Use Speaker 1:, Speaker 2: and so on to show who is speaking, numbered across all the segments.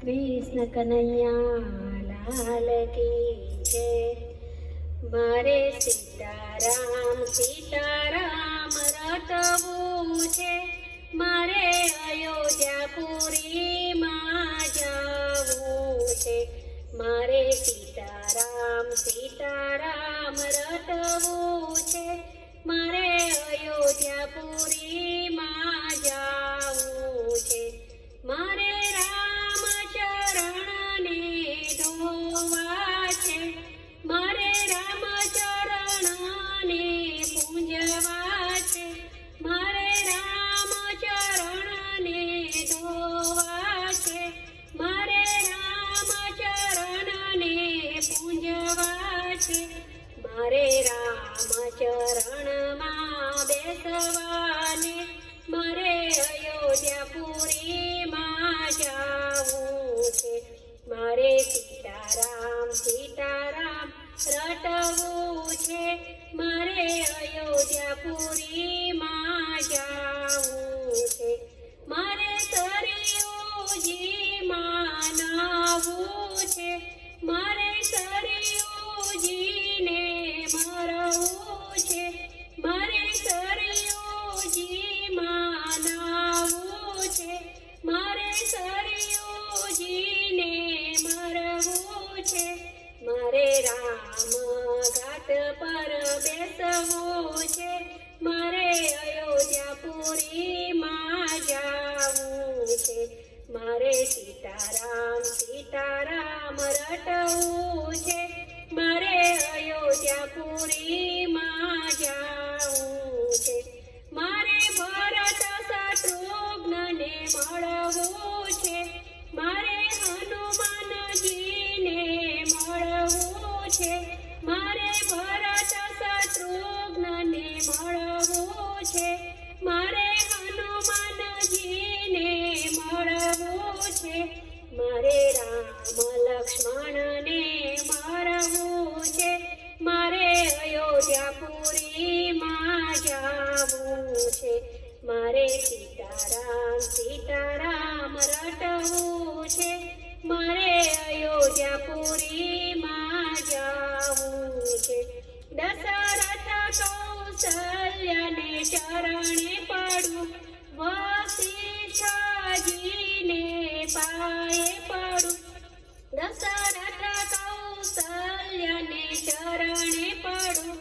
Speaker 1: કૃષ્ણ કનૈયા લાલ કી જય। મારે સીતારામ સીતારામ રટવું છે, મારે અયોધ્યાપુરીમાં જવું છે। મારે સીતારામ સીતારામ રટવું છે, મારે અયોધ્યાપુરીમાં જવું છે। મારે રામચરણને ધોવા છે, મારે રામચરણને પૂજવા છે, મારે રામચરણને ધોવા છે, મારે રામચરણને પૂજવા છે, મારે રામચરણમાં બેસવાને મારે અયોધ્યાપુરીમાં જવું છે। મારે સીતારામ સીતારામ રટવું છે, મારે અયોધ્યાપુરીમાં જવું છે। મારે સરયુજીમાં નાહવું છે, મારે સરયુજીને મરવું છે, મારે સરયુજીમાં નાહવું છે, મારે સરયુજીને મરવું છે, મારે રામઘાટ પર બેસવું છે, મારે અયોધ્યાપુરીમાં જવું છે। મારે સીતારામ સીતારામ રટવું છે, મારે અયોધ્યાપુરીમાં જવું છે। મારે ભરત શત્રુઘ્નને મળવું છે, મારે હનુમાનજીને મળવું છે, મારે ભરત શત્રુઘ્નને મળવું છે, મારે હનુમાનજીને મળવું છે, મારે રામ લક્ષ્મણને મળવું છે, મારે અયોધ્યાપુરીમાં જવું છે। મારે સીતારામ સીતારામ રટવું છે, મારે અયોધ્યાપુરીમાં જવું છે। દશરથ કૌશલ્યને ચરણે પડું, વશિષ્ઠજીને પાયે પડું, દશરથ કૌશલ્યને ચરણે પડું,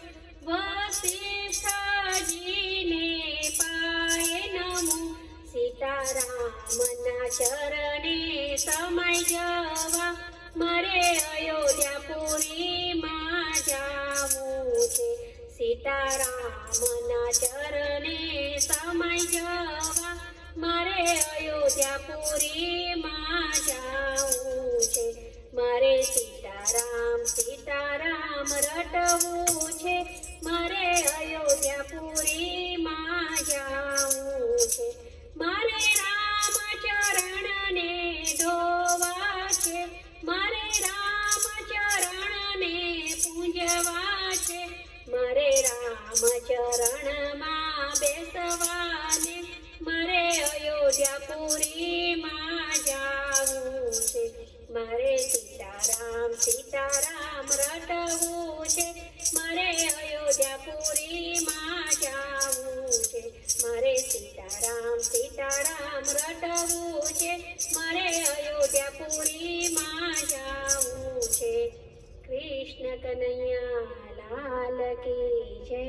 Speaker 1: વશિષ્ઠજીને પાયે નમું, સીતારામના ચરણે સમાઈ જવા મારે અયોધ્યાપુરીમાં જવું છે। સીતારામના ચરણે સમાઈ જવા મારે અયોધ્યાપુરીમાં જવું છે। મારે સીતારામ સીતારામ રટવું છે, મારે અયોધ્યાપુરીમાં જવું છે। મારે રામચરણને ધોવા છે, મારે રામચરણને પૂજવા છે, મારે રામચરણમાં બેસવાને મારે અયોધ્યાપુરીમાં જવું છે। મારે સીતારામ સીતારામ રટવું છે, મારે અયોધ્યાપુરીમાં જવું છે। મારે સીતારામ સીતારામ રટવું છે, મારે અયોધ્યાપુરીમાં જવું છે। કૃષ્ણ કનૈયા લાલ કી જય।